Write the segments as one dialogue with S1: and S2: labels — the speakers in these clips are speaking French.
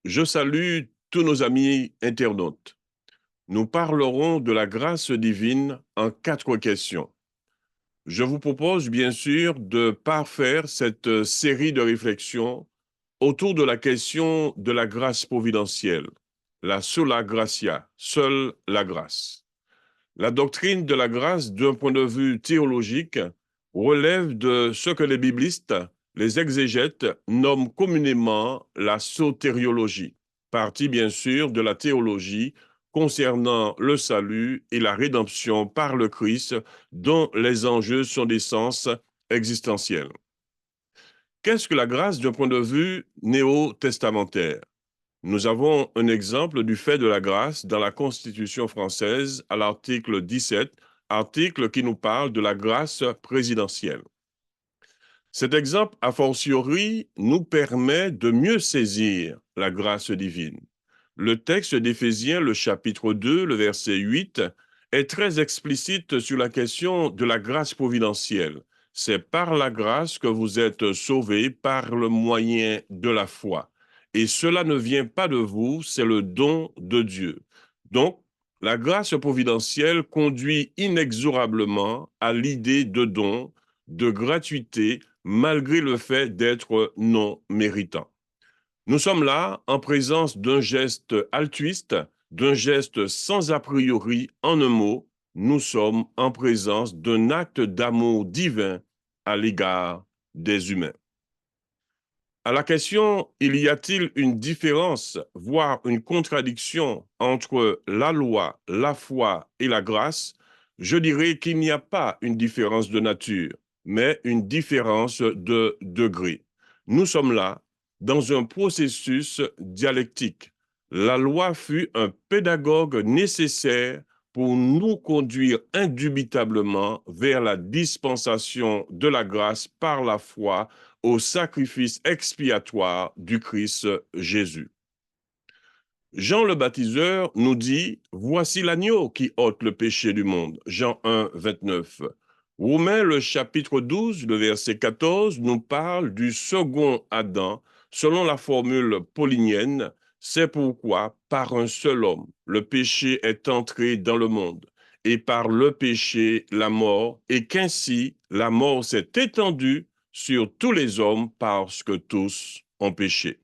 S1: Je salue tous nos amis internautes. Nous parlerons de la grâce divine en 4 questions. Je vous propose bien sûr de parfaire cette série de réflexions autour de la question de la grâce providentielle, la sola gratia, seule la grâce. La doctrine de la grâce, d'un point de vue théologique, relève de ce que les biblistes, les exégètes, nomment communément la sotériologie, partie bien sûr de la théologie concernant le salut et la rédemption par le Christ, dont les enjeux sont d'essence existentielle. Qu'est-ce que la grâce d'un point de vue néo-testamentaire? Nous avons un exemple du fait de la grâce dans la Constitution française à l'article 17, article qui nous parle de la grâce présidentielle. Cet exemple, a fortiori, nous permet de mieux saisir la grâce divine. Le texte d'Éphésiens, le chapitre 2, le verset 8, est très explicite sur la question de la grâce providentielle. C'est par la grâce que vous êtes sauvés par le moyen de la foi. Et cela ne vient pas de vous, c'est le don de Dieu. Donc, la grâce providentielle conduit inexorablement à l'idée de don, de gratuité, malgré le fait d'être non méritant. Nous sommes là en présence d'un geste altruiste, d'un geste sans a priori. En un mot, nous sommes en présence d'un acte d'amour divin à l'égard des humains. À la question, il y a-t-il une différence, voire une contradiction entre la loi, la foi et la grâce? Je dirais qu'il n'y a pas une différence de nature, mais une différence de degré. Nous sommes là dans un processus dialectique. La loi fut un pédagogue nécessaire pour nous conduire indubitablement vers la dispensation de la grâce par la foi au sacrifice expiatoire du Christ Jésus. Jean le baptiseur nous dit, voici l'agneau qui ôte le péché du monde. Jean 1, 29. Romains, le chapitre 12, le verset 14, nous parle du second Adam, selon la formule paulinienne. C'est pourquoi, par un seul homme, le péché est entré dans le monde, et par le péché, la mort, et qu'ainsi la mort s'est étendue sur tous les hommes parce que tous ont péché.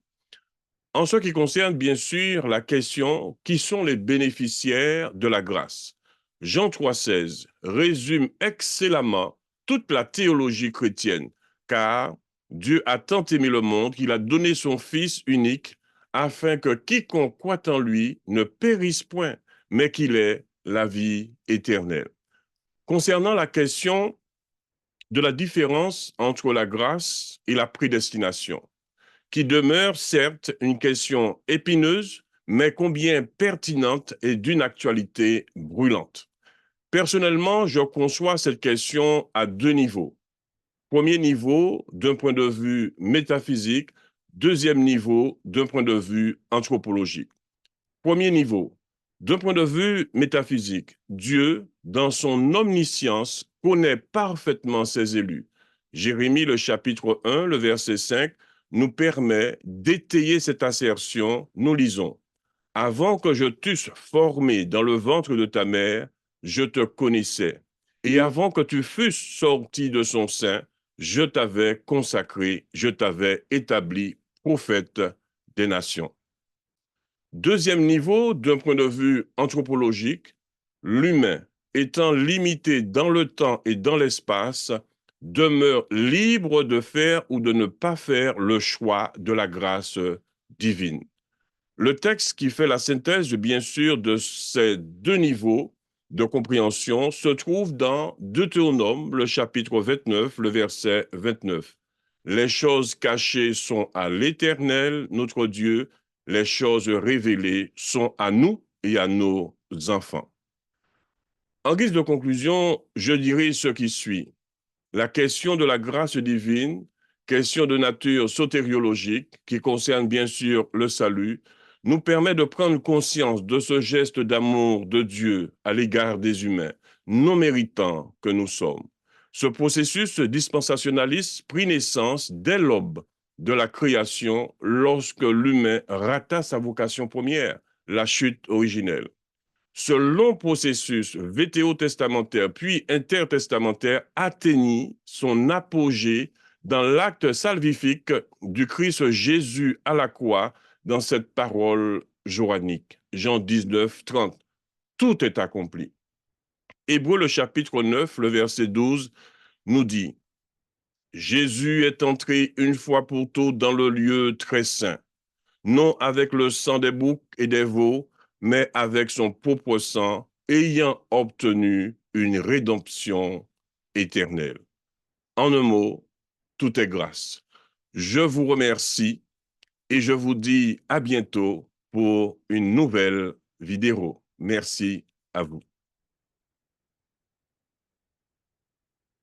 S1: En ce qui concerne bien sûr la question qui sont les bénéficiaires de la grâce, Jean 3,16 résume excellemment toute la théologie chrétienne, car Dieu a tant aimé le monde qu'il a donné son Fils unique afin que quiconque croit en lui ne périsse point, mais qu'il ait la vie éternelle. Concernant la question de la différence entre la grâce et la prédestination, qui demeure certes une question épineuse, mais combien pertinente et d'une actualité brûlante. Personnellement, je conçois cette question à 2 niveaux. Premier niveau, d'un point de vue métaphysique. Deuxième niveau, d'un point de vue anthropologique. Premier niveau, d'un point de vue métaphysique, Dieu, dans son omniscience, connaît parfaitement ses élus. Jérémie, le chapitre 1, le verset 5, nous permet d'étayer cette assertion. Nous lisons, « Avant que je t'eusse formé dans le ventre de ta mère, je te connaissais. Et avant que tu fusses sorti de son sein, je t'avais consacré, je t'avais établi prophète des nations. » Deuxième niveau, d'un point de vue anthropologique, l'humain, étant limité dans le temps et dans l'espace, demeure libre de faire ou de ne pas faire le choix de la grâce divine. Le texte qui fait la synthèse, bien sûr, de ces 2 niveaux de compréhension se trouve dans Deutéronome, le chapitre 29, le verset 29. Les choses cachées sont à l'Éternel, notre Dieu, les choses révélées sont à nous et à nos enfants. En guise de conclusion, je dirai ce qui suit. La question de la grâce divine, question de nature sotériologique, qui concerne bien sûr le salut, nous permet de prendre conscience de ce geste d'amour de Dieu à l'égard des humains, non méritants que nous sommes. Ce processus dispensationaliste prit naissance dès l'aube de la création lorsque l'humain rata sa vocation première, la chute originelle. Ce long processus vétéotestamentaire puis intertestamentaire atteignit son apogée dans l'acte salvifique du Christ Jésus à la croix dans cette parole joranique. Jean 19, 30. Tout est accompli. Hébreux, le chapitre 9, le verset 12, nous dit: Jésus est entré une fois pour toutes dans le lieu très saint, non avec le sang des boucs et des veaux, mais avec son propre sang, ayant obtenu une rédemption éternelle. En un mot, tout est grâce. Je vous remercie et je vous dis à bientôt pour une nouvelle vidéo. Merci à vous.